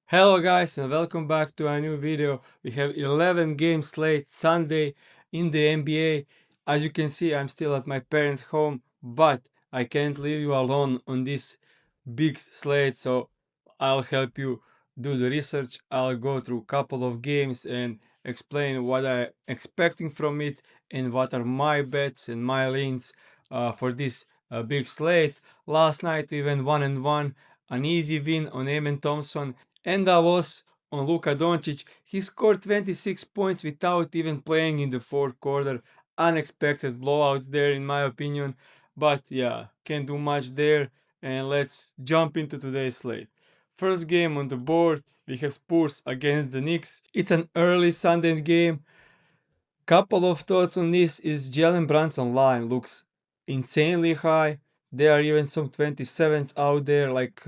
Hello guys and welcome back to a new video. We have 11 game slate Sunday in the NBA. As you can see, I'm still at my parents' home, but I can't leave you alone on this big slate, so I'll help you do the research. I'll go through a couple of games and explain what I'm expecting from it and what are my bets and my leans for this big slate. Last night we went 1-1, an easy win on Amen Thompson, and I was on Luka Doncic. He scored 26 points without even playing in the fourth quarter. Unexpected blowouts there, in my opinion. But yeah, can't do much there. And let's jump into today's slate. First game on the board, we have Spurs against the Knicks. It's an early Sunday game. Couple of thoughts on this is Jalen Brunson line looks insanely high. There are even some 27s out there like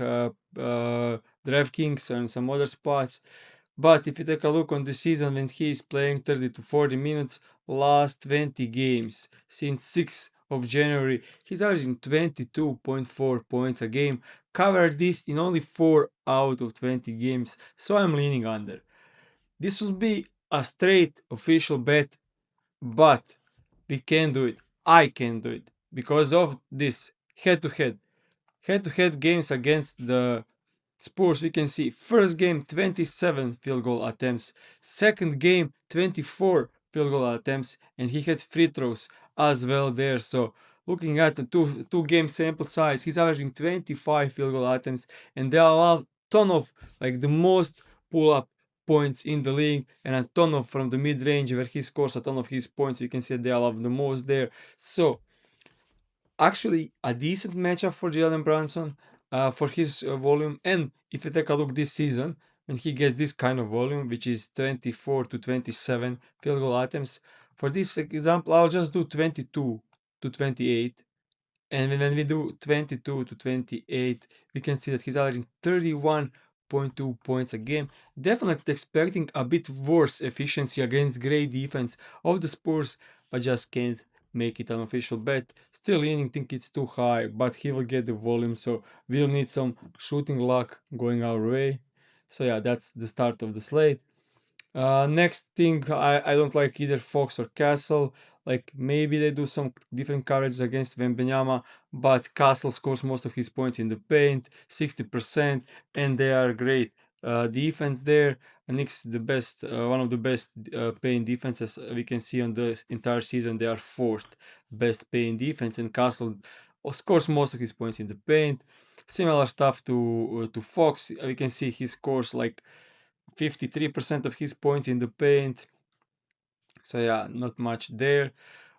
DraftKings and some other spots. But if you take a look on the season when he's playing 30 to 40 minutes, last 20 games since 6th of January, he's averaging 22.4 points a game. Covered this in only 4 out of 20 games, so I'm leaning under. This will be a straight official bet, but we can do it. I can do it because of this head-to-head games against the Spurs. We can see first game 27 field goal attempts, second game 24 field goal attempts, and he had free throws as well there. So looking at the two game sample size, he's averaging 25 field goal attempts, and they allow ton of like the most pull up points in the league, and a ton of from the mid range where he scores a ton of his points. You can see they allow the most there. So actually a decent matchup for Jalen Brunson for his volume. And if you take a look this season, when he gets this kind of volume, which is 24 to 27 field goal attempts, for this example, I'll just do 22 to 28. And when we do 22 to 28, we can see that he's averaging 31.2 points a game. Definitely expecting a bit worse efficiency against great defense of the Spurs, but just can't make it an official bet. Still leaning, think it's too high, but he will get the volume, so we'll need some shooting luck going our way. So yeah, that's the start of the slate. Next thing, I don't like either Fox or Castle. Like maybe they do some different coverage against Wembanyama, but Castle scores most of his points in the paint, 60%, and they are great. Defense there, Knicks the best, one of the best paint defenses we can see on the entire season. They are fourth best paint defense, and Castle scores most of his points in the paint. Similar stuff to Fox. We can see he scores like 53% of his points in the paint. So yeah, not much there.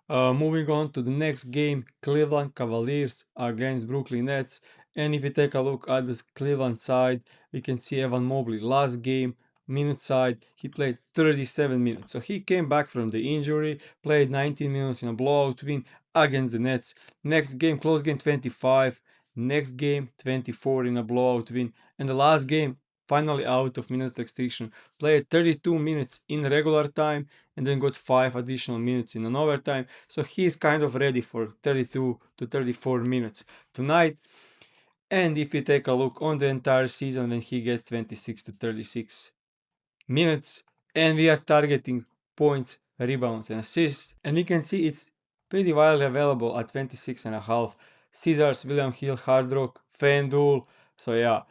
Moving on to the next game, Cleveland Cavaliers against Brooklyn Nets. And if you take a look at the Cleveland side, we can see Evan Mobley last game, minute side, he played 37 minutes. So he came back from the injury, played 19 minutes in a blowout win against the Nets. Next game, close game 25. Next game, 24 in a blowout win. And the last game, finally out of minutes restriction, played 32 minutes in regular time and then got 5 additional minutes in an overtime. So he is kind of ready for 32 to 34 minutes tonight. And if you take a look on the entire season, when he gets 26 to 36 minutes, and we are targeting points, rebounds, and assists, and we can see it's pretty widely available at 26.5. Caesars, William Hill, Hard Rock, FanDuel. So yeah,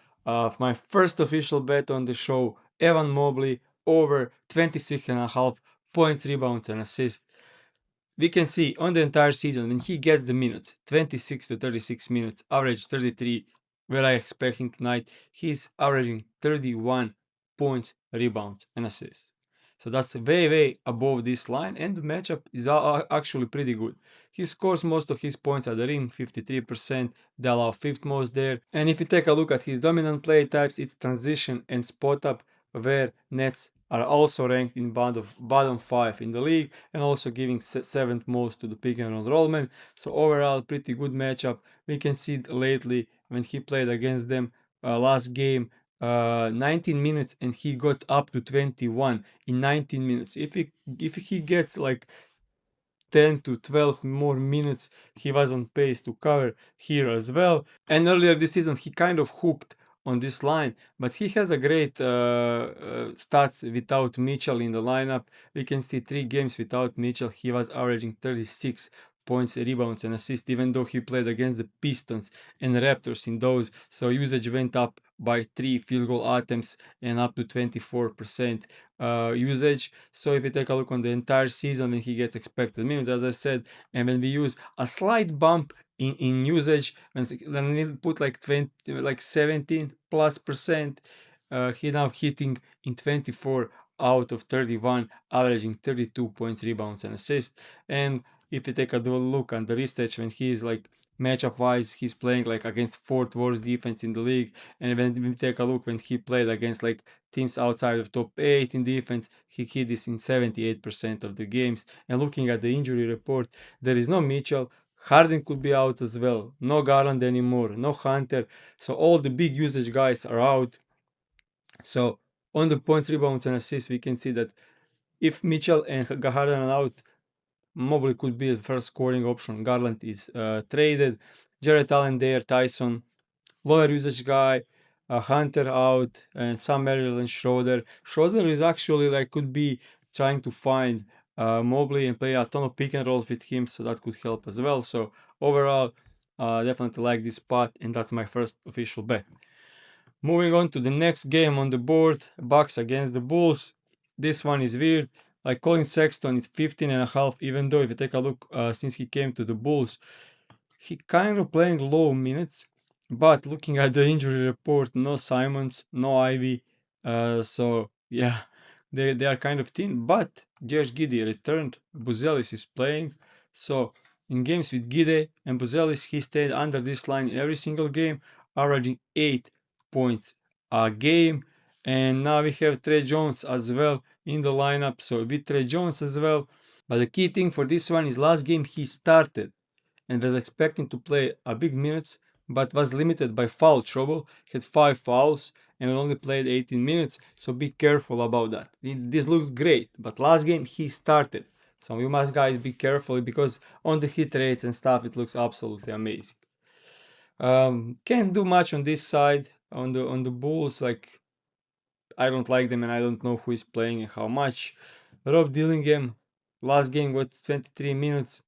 my first official bet on the show, Evan Mobley over 26.5 points, rebounds, and assists. We can see on the entire season when he gets the minutes, 26 to 36 minutes, average 33, where I expect him tonight, he's averaging 31 points, rebounds, and assists. So that's way above this line, and the matchup is actually pretty good. He scores most of his points at the rim, 53%, they allow fifth most there. And if you take a look at his dominant play types, it's transition and spot up, where Nets are also ranked in bottom 5 in the league, and also giving 7th most to the pick and roll man. So overall, pretty good matchup. We can see lately when he played against them last game, 19 minutes, and he got up to 21 in 19 minutes. If he gets like 10 to 12 more minutes, he was on pace to cover here as well. And earlier this season, he kind of hooked on this line, but he has a great stats without Mitchell in the lineup. We can see 3 games without Mitchell, he was averaging 36 points, rebounds, and assists, even though he played against the Pistons and Raptors in those. So usage went up by 3 field goal attempts and up to 24% usage. So if you take a look on the entire season when he gets expected minutes, as I said, and when we use a slight bump in usage, when we put like 17 plus percent, he now hitting in 24 out of 31, averaging 32 points, rebounds, and assists. And if you take a look on the wristwatch, when he's like matchup wise, he's playing like against fourth worst defense in the league. And when we take a look when he played against like teams outside of top 8 in defense, he hit this in 78% of the games. And looking at the injury report, there is no Mitchell. Harden could be out as well. No Garland anymore. No Hunter. So all the big usage guys are out. So on the points, rebounds, and assists, we can see that if Mitchell and Harden are out, Mobley could be the first scoring option. Garland is traded. Jarrett Allen there, Tyson, lower usage guy, Hunter out, and Sam Merrill and Schroeder. Schroeder is actually like could be trying to find Mobley and play a ton of pick and rolls with him, so that could help as well. So overall, definitely like this spot, and that's my first official bet. Moving on to the next game on the board, Bucks against the Bulls. This one is weird. Like Colin Sexton is 15.5, even though if you take a look since he came to the Bulls, he kind of playing low minutes. But looking at the injury report, no Simons, no Ivy. So yeah, they are kind of thin. But Josh Giddey returned. Buzelis is playing. So in games with Giddey and Buzelis, he stayed under this line every single game, averaging 8 points a game. And now we have Trey Jones as well in the lineup. So with Trey Jones as well. But the key thing for this one is last game he started and was expecting to play a big minutes, but was limited by foul trouble. He had 5 fouls and only played 18 minutes, so be careful about that. This looks great, but last game he started. So you must guys be careful because on the hit rates and stuff it looks absolutely amazing. Can't do much on this side on the Bulls. Like I don't like them and I don't know who is playing and how much. Rob Dillingham last game got 23 minutes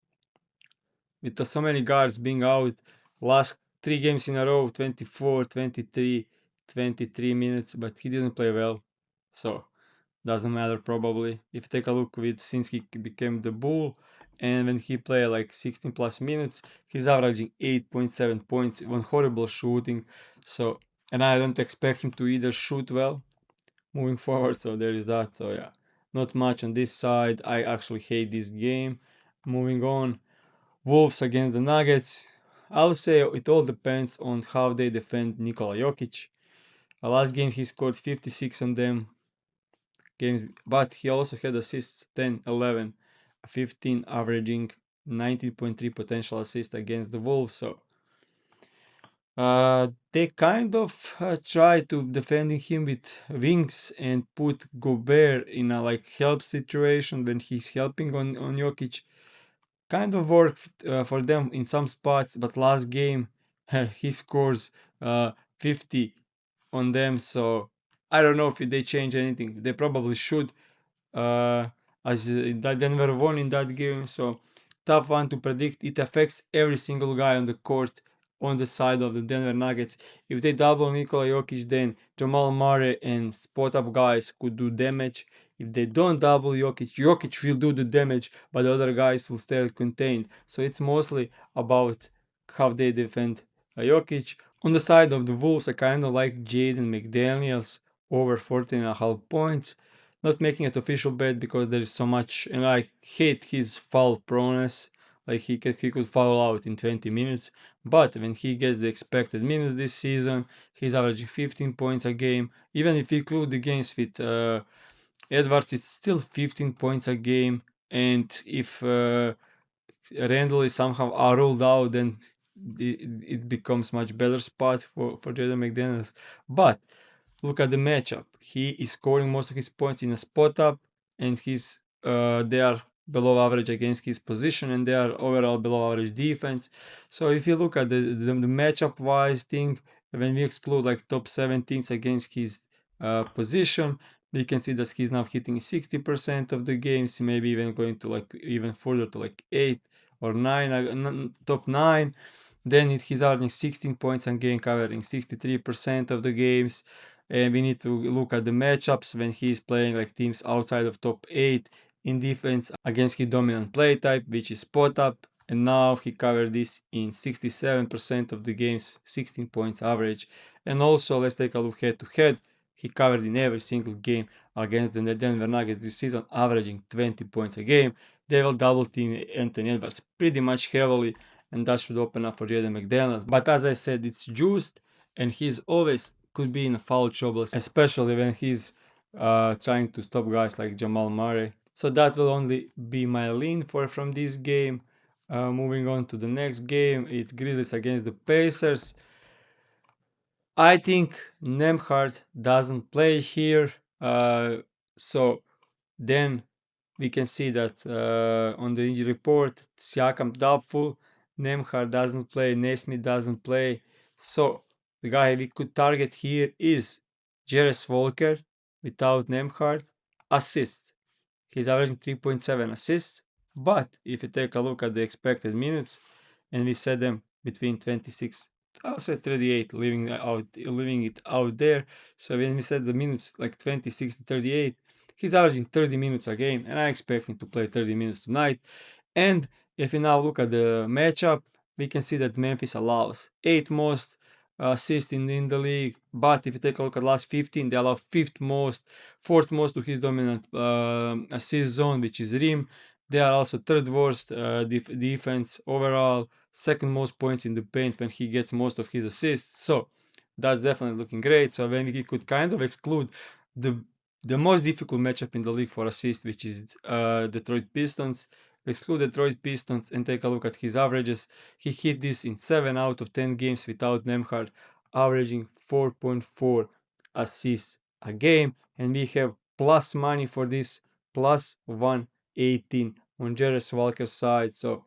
with so many guards being out. Last 3 games in a row 24, 23, 23 minutes, but he didn't play well. So doesn't matter probably. If you take a look with since he became the Bull and when he played like 16 plus minutes, he's averaging 8.7 points, one horrible shooting. So and I don't expect him to either shoot well moving forward. So there is that. So yeah, not much on this side. I actually hate this game. Moving on, Wolves against the Nuggets. I'll say it all depends on how they defend Nikola Jokic. Last game he scored 56 on them games, but he also had assists 10, 11, 15, averaging 19.3 potential assists against the Wolves. So they kind of try to defending him with wings and put Gobert in a like help situation when he's helping on Jokic. Kind of worked for them in some spots, but last game he scores 50 on them. So I don't know if they change anything. They probably should, as Denver won in that game. So tough one to predict. It affects every single guy on the court on the side of the Denver Nuggets. If they double Nikola Jokic, then Jamal Murray and spot up guys could do damage. If they don't double Jokic will do the damage, but the other guys will stay contained. So it's mostly about how they defend Jokic. On the side of the Wolves, I kind of like Jaden McDaniels over 14.5 points. Not making it official bet because there is so much, and I hate his foul proneness. Like he could foul out in 20 minutes, but when he gets the expected minutes this season, he's averaging 15 points a game. Even if you include the games with Edwards, it's still 15 points a game. And if Randall is somehow ruled out, then it becomes much better spot for Jaden McDaniels. But look at the matchup. He is scoring most of his points in a spot up, and they are below average against his position, and they are overall below average defense. So if you look at the matchup wise thing, when we exclude like top 7 teams against his position, we can see that he's now hitting 60% of the games, maybe even going to like even further to like 8 or 9, top 9. Then he's averaging 16 points a game, covering 63% of the games. And we need to look at the matchups when he's playing like teams outside of top 8 in defense against his dominant play type, which is spot up. And now he covered this in 67% of the games, 16 points average. And also, let's take a look head to head. He covered in every single game against the Denver Nuggets this season, averaging 20 points a game. They will double team Anthony Edwards pretty much heavily, and that should open up for Jaden McDaniels. But as I said, it's juiced, and he's always could be in foul trouble, especially when he's trying to stop guys like Jamal Murray. So that will only be my lean from this game. Moving on to the next game, it's Grizzlies against the Pacers. I think Nembhard doesn't play here, so then we can see that on the injury report, Siakam doubtful, Nembhard doesn't play, Nesmith doesn't play. So the guy we could target here is Jarvis Walker without Nembhard. Assists. He's averaging 3.7 assists. But if you take a look at the expected minutes, and we set them between 26, I'll say 38, leaving it out there. So when we set the minutes like 26 to 38, he's averaging 30 minutes a game, and I expect him to play 30 minutes tonight. And if we now look at the matchup, we can see that Memphis allows 8th most assists in the league. But if you take a look at the last 15, they allow 5th most, 4th most to his dominant assist zone, which is rim. They are also 3rd worst defense overall, 2nd most points in the paint when he gets most of his assists. So that's definitely looking great. So when we could kind of exclude the most difficult matchup in the league for assists, which is Detroit Pistons, exclude Detroit Pistons and take a look at his averages. He hit this in 7 out of 10 games without Nembhard, averaging 4.4 assists a game, and we have plus money for this, plus 118 on Jarvis Walker's side. So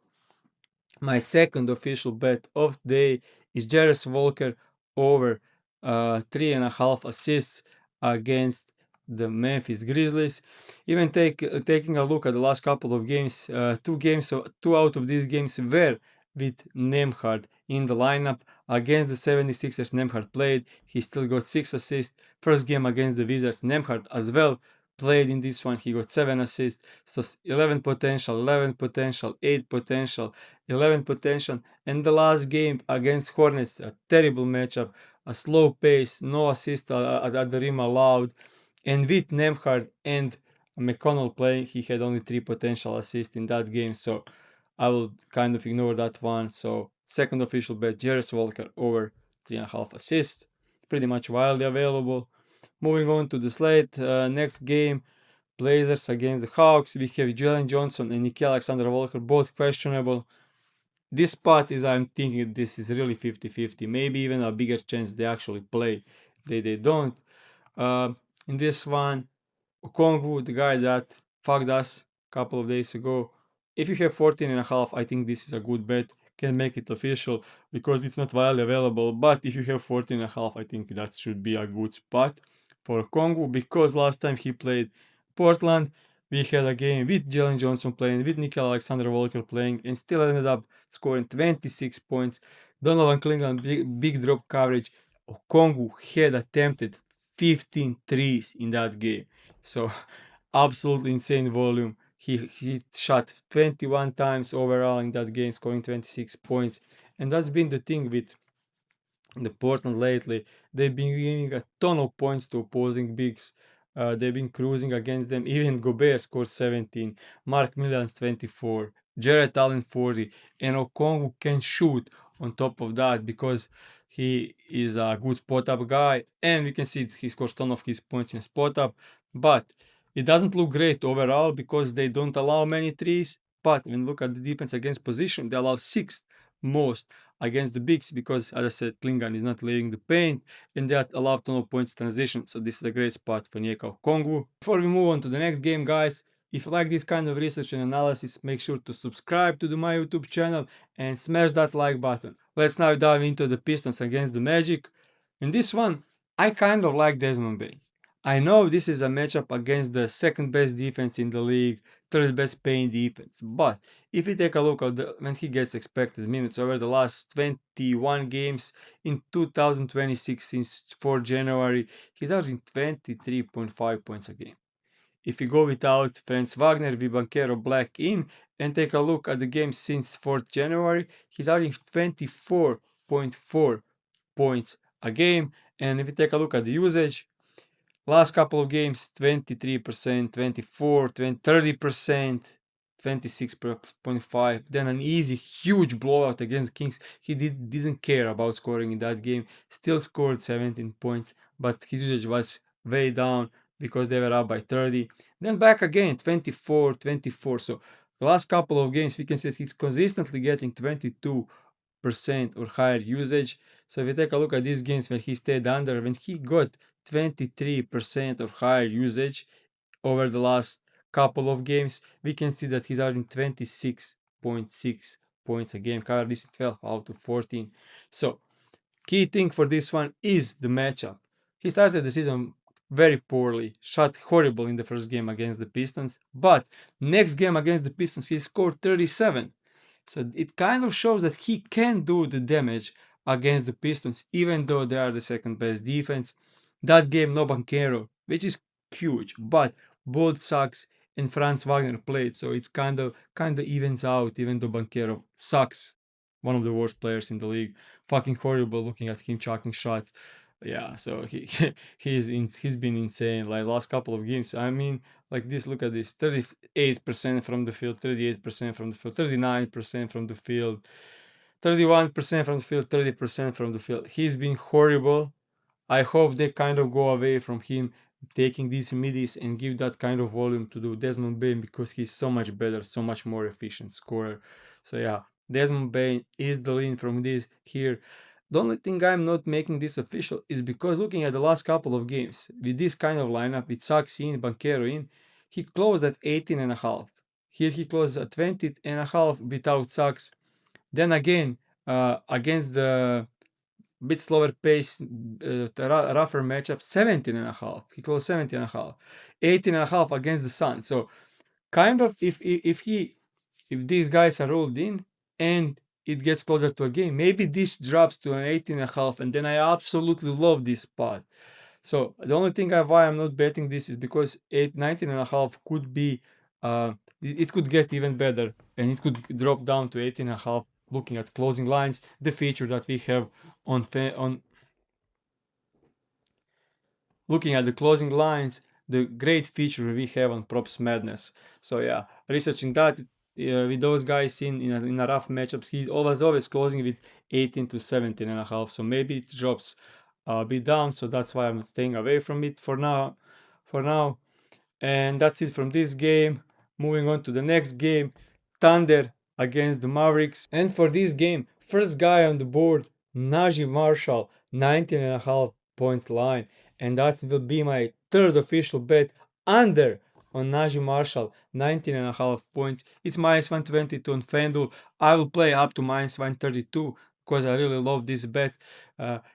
my second official bet of the day is Jarvis Walker over 3.5 assists against the Memphis Grizzlies. Even taking a look at the last couple of games, two out of these games were with Nembhard in the lineup. Against the 76ers, Nembhard played. He still got 6 assists. First game against the Wizards, Nembhard as well played in this one. He got 7 assists. So 11 potential, 11 potential, 8 potential, 11 potential. And the last game against Hornets, a terrible matchup, a slow pace, no assist at the rim allowed. And with Nembhard and McConnell playing, he had only 3 potential assists in that game. So I will kind of ignore that one. So second official bet, Jarvis Walker over 3.5 assists. Pretty much widely available. Moving on to the slate, next game, Blazers against the Hawks. We have Jalen Johnson and Nickeil Alexander-Walker, both questionable. This spot is, I'm thinking this is really 50-50. Maybe even a bigger chance they actually play. They don't. In this one, Okongwu, the guy that fucked us a couple of days ago. If you have 14.5, I think this is a good bet. Can make it official because it's not widely available. But if you have 14.5, I think that should be a good spot for Okongwu because last time he played Portland, we had a game with Jalen Johnson playing, with Nickeil Alexander-Walker playing, and still ended up scoring 26 points. Donovan Clingan, big drop coverage. Okongwu had attempted 15 threes in that game. So absolutely insane volume. He shot 21 times overall in that game, scoring 26 points. And that's been the thing with the Portland lately. They've been giving a ton of points to opposing bigs. They've been cruising against them. Even Gobert scored 17, Mark Milans 24, Jarrett Allen 40, and Okongwu can shoot on top of that because he is a good spot up guy, and we can see he scores ton of his points in spot up, but it doesn't look great overall because they don't allow many threes. But when you look at the defense against position, they allow 6th most against the bigs because, as I said, Klingan is not leaving the paint and they allow ton of points transition. So this is a great spot for Onyeka Okongwu. Before we move on to the next game, guys, if you like this kind of research and analysis, make sure to subscribe to my YouTube channel and smash that like button. Let's now dive into the Pistons against the Magic. In this one, I kind of like Desmond Bain. I know this is a matchup against the second best defense in the league, third best paying defense, but if you take a look at when he gets expected minutes over the last 21 games in 2026 since 4 January, he's averaging 23.5 points a game. If you go without Franz Wagner, Vibanquero, Black in, and take a look at the game since 4th January, he's averaging 24.4 points a game. And if you take a look at the usage, last couple of games 23%, 24, 20, 30%, 26.5. Then an easy, huge blowout against Kings. He didn't care about scoring in that game. Still scored 17 points, but his usage was way down because they were up by 30. Then back again, 24, 24. So the last couple of games, we can say he's consistently getting 22% or higher usage. So if you take a look at these games when he stayed under, when he got 23% or higher usage over the last couple of games, we can see that he's averaging 26.6 points a game, currently 12 out of 14. So key thing for this one is the matchup. He started the season very poorly, shot horrible in the first game against the Pistons, but next game against the Pistons he scored 37. So it kind of shows that he can do the damage against the Pistons, even though they are the second best defense. That game, no Banchero, which is huge, but both Sachs and Franz Wagner played, so it's kind of evens out, even though Banchero sucks. One of the worst players in the league. Fucking horrible looking at him chucking shots. Yeah, so he's been insane. Like last couple of games. I mean, like this, look at this. 38% from the field, 38% from the field, 39% from the field, 31% from the field, 30% from the field. He's been horrible. I hope they kind of go away from him taking these middies and give that kind of volume to do Desmond Bain because he's so much better, so much more efficient scorer. So yeah, Desmond Bain is the lean from this here. The only thing I'm not making this official is because looking at the last couple of games, with this kind of lineup, with Sachs in, Banchero in, he closed at 18.5. Here he closed at 20.5 without Sachs. Then again, against the bit slower pace, rougher matchup, 17.5. He closed 17.5. 18.5 against the Sun. So kind of if these guys are rolled in and it gets closer to a game, maybe this drops to an 18.5, and then I absolutely love this spot. So the only thing why I'm not betting this is because 19.5 could be it could get even better and it could drop down to 18.5 looking at closing lines, the feature that we have on looking at the closing lines, the great feature we have on PropsMadness. So yeah, researching that with those guys in a rough matchups, he always closing with 18 to 17.5. So maybe it drops a bit down. So that's why I'm staying away from it for now. And that's it from this game. Moving on to the next game, Thunder against the Mavericks. And for this game, first guy on the board, Najee Marshall, 19.5 points line. And that will be my third official bet under on Najee Marshall, 19.5 points. It's minus 122 on FanDuel. I will play up to minus 132 because I really love this bet.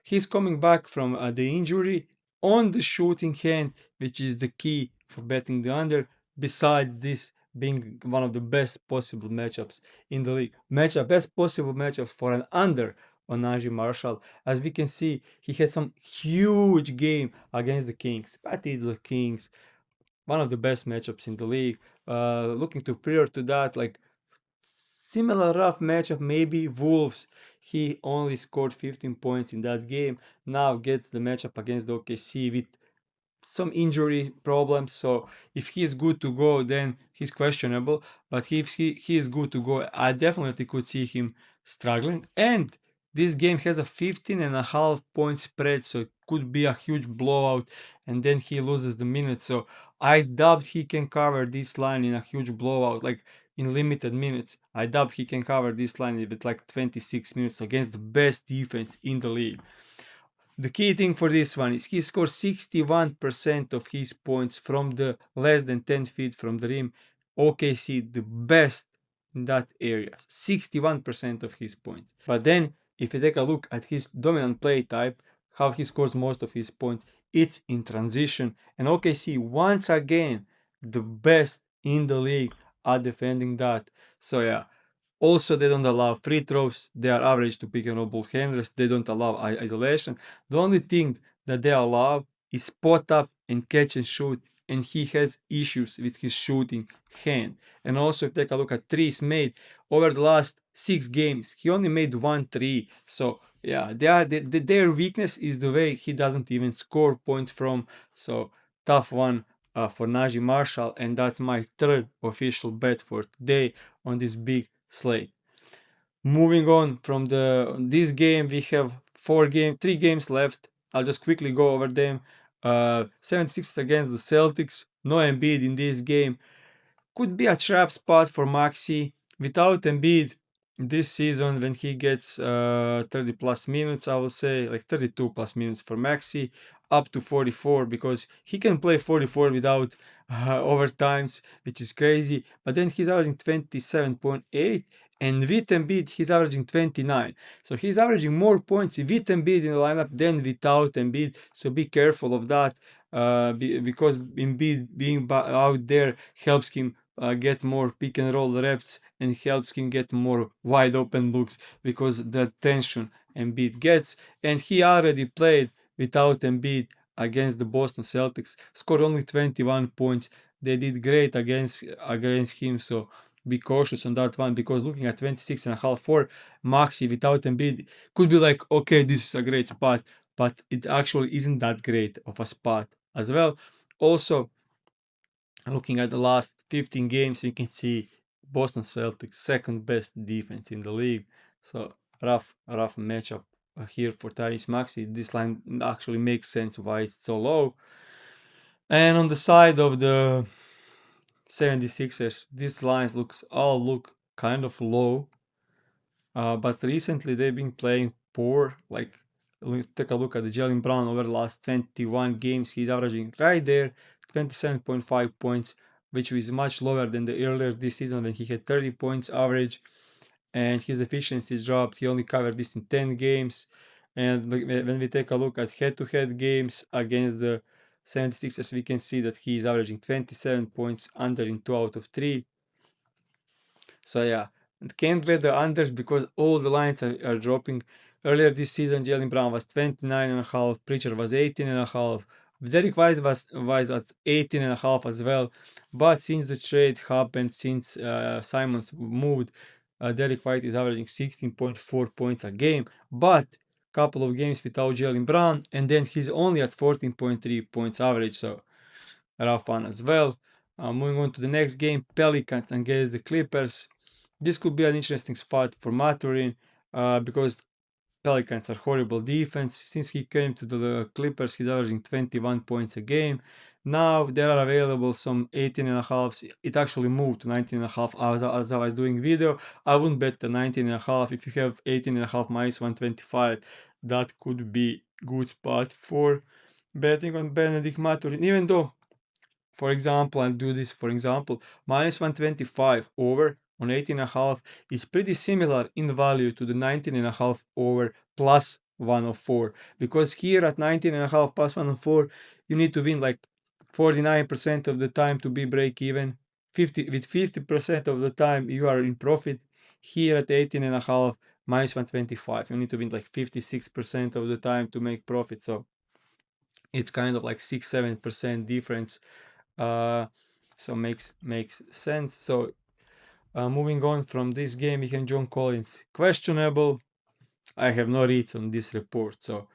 He's coming back from the injury on the shooting hand, which is the key for betting the under, besides this being one of the best possible matchups in the league. Best possible matchups for an under on Najee Marshall. As we can see, he had some huge game against the Kings. But it's the Kings, one of the best matchups in the league. Looking to prior to that, like similar rough matchup, maybe Wolves. He only scored 15 points in that game. Now gets the matchup against the OKC with some injury problems. So if he's good to go, then he's questionable. But if he is good to go, I definitely could see him struggling. And this game has a 15.5 point spread, so it could be a huge blowout, and then he loses the minutes. So I doubt he can cover this line in a huge blowout, like in limited minutes. I doubt he can cover this line with like 26 minutes against the best defense in the league. The key thing for this one is he scores 61% of his points from the less than 10 feet from the rim. OKC, the best in that area, 61% of his points. But then, if you take a look at his dominant play type, how he scores most of his points. It's in transition. And OKC, once again, the best in the league at defending that. So yeah. Also, they don't allow free throws. They are average to pick and roll ball handlers. They don't allow isolation. The only thing that they allow is spot up and catch and shoot. And he has issues with his shooting hand. And also, take a look at threes made over the last 6 games. He only made 1 3. So yeah, their weakness is the way he doesn't even score points from. So tough one for Najee Marshall, and that's my third official bet for today on this big slate. Moving on from this game, we have 3 games left. I'll just quickly go over them. 76 against the Celtics. No Embiid in this game. Could be a trap spot for Maxi. Without Embiid this season, when he gets 30 plus minutes, I would say like 32 plus minutes for Maxi, up to 44, because he can play 44 without overtimes, which is crazy. But then he's averaging 27.8, and with Embiid he's averaging 29. So he's averaging more points with Embiid in the lineup than without Embiid. So be careful of that, because Embiid being out there helps him get more pick and roll reps and helps him get more wide open looks, because the tension Embiid gets. And he already played without Embiid against the Boston Celtics, scored only 21 points. They did great against him, so be cautious on that one, because looking at 26.5 for Maxi without Embiid could be like, okay, this is a great spot, but it actually isn't that great of a spot as well. Also, looking at the last 15 games, you can see Boston Celtics second best defense in the league. So rough matchup here for Tyrese Maxey. This line actually makes sense why it's so low. And on the side of the 76ers, these lines look kind of low. But recently they've been playing poor. Like, take a look at the Jaylen Brown over the last 21 games. He's averaging right there 27.5 points, which is much lower than the earlier this season when he had 30 points average, and his efficiency dropped. He only covered this in 10 games. And when we take a look at head-to-head games against the 76ers, we can see that he is averaging 27 points under in 2 out of 3. So yeah, can't bet the unders because all the lines are dropping. Earlier this season, Jaylen Brown was 29.5, Preacher was 18.5, Derek White was at 18.5 as well. But since the trade happened, since Simons moved, Derek White is averaging 16.4 points a game. But couple of games without Jaylen Brown, and then he's only at 14.3 points average. So rough one as well. Moving on to the next game, Pelicans against the Clippers. This could be an interesting spot for Maturin, because Pelicans are horrible defense. Since he came to the Clippers, he's averaging 21 points a game. Now there are available some 18.5. It actually moved to 19.5 as I was doing video. I wouldn't bet the 19.5. If you have 18.5 minus 125, that could be good spot for betting on Benedict Maturin. Even though, for example, I'll do this for example, minus 125 over on 18.5 is pretty similar in value to the 19.5 over plus 104, because here at 19.5 plus 104 you need to win like 49% of the time to be break even. 50% of the time you are in profit. Here at 18.5 minus 125 you need to win like 56% of the time to make profit. So it's kind of like 6-7% difference. So makes sense. So moving on from this game, we have John Collins questionable. I have no reads on this report, so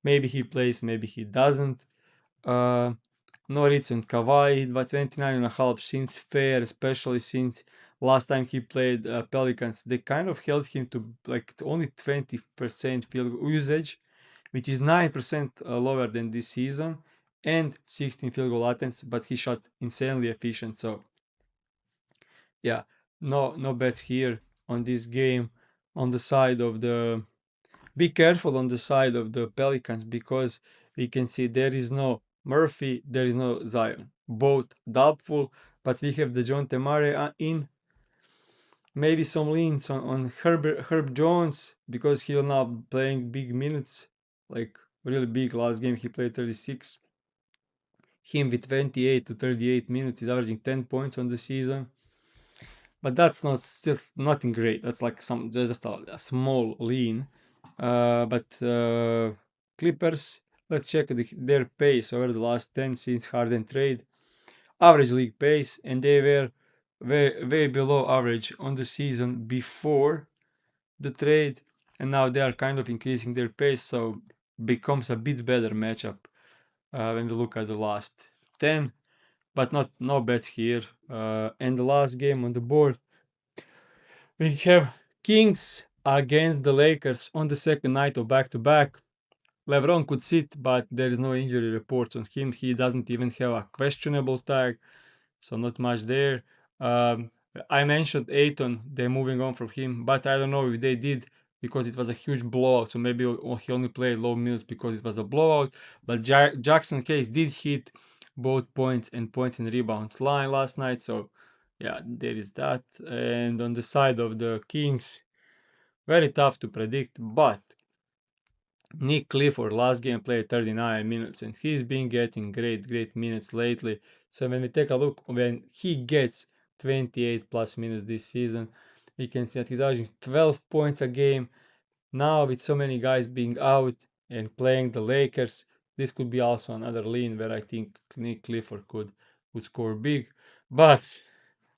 maybe he plays, maybe he doesn't. No reads on Kawhi, but 29.5 seems fair, especially since last time he played Pelicans, they kind of held him to like only 20% field goal usage, which is 9% lower than this season, and 16 field goal attempts, but he shot insanely efficient. So yeah, no bets here on this game. On the side of the, be careful on the side of the Pelicans, because we can see there is no Murphy, there is no Zion, both doubtful. But we have the John Murray in. Maybe some leans on Herb Jones, because he'll now playing big minutes, like really big. Last game he played 36. Him with 28 to 38 minutes is averaging 10 points on the season. But that's not just nothing great. That's like just a small lean. But Clippers, let's check their pace over the last 10 since Harden trade. Average league pace, and they were way below average on the season before the trade, and now they are kind of increasing their pace, so becomes a bit better matchup when we look at the last 10, but no bets here. And the last game on the board, we have Kings against the Lakers on the second night of back-to-back. LeBron could sit, but there is no injury reports on him. He doesn't even have a questionable tag, so not much there. I mentioned Ayton, they're moving on from him, but I don't know if they did because it was a huge blowout, so maybe he only played low minutes because it was a blowout. But Jackson Case did hit both points and rebounds line last night, so yeah, there is that. And on the side of the Kings, very tough to predict, but Nick Clifford last game played 39 minutes and he's been getting great minutes lately. So when we take a look, when he gets 28 plus minutes this season, we can see that he's averaging 12 points a game. Now with so many guys being out and playing the Lakers, this could be also another lean where I think Nick Clifford would score big. But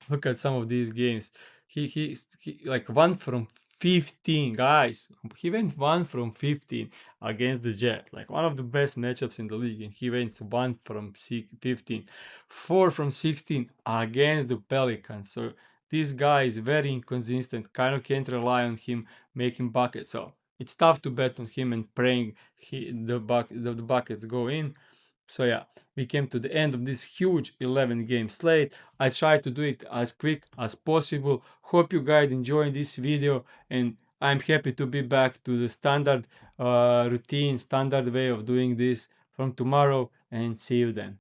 look at some of these games. He like 1 from 15, guys. He went 1 from 15 against the Jets, like one of the best matchups in the league, and he went 1 from 15, 4 from 16 against the Pelicans. So this guy is very inconsistent. Kind of can't rely on him making buckets. So it's tough to bet on him and praying the buckets go in. So yeah, we came to the end of this huge 11 game slate. I tried to do it as quick as possible. Hope you guys enjoyed this video, and I'm happy to be back to the standard routine, standard way of doing this from tomorrow, and see you then.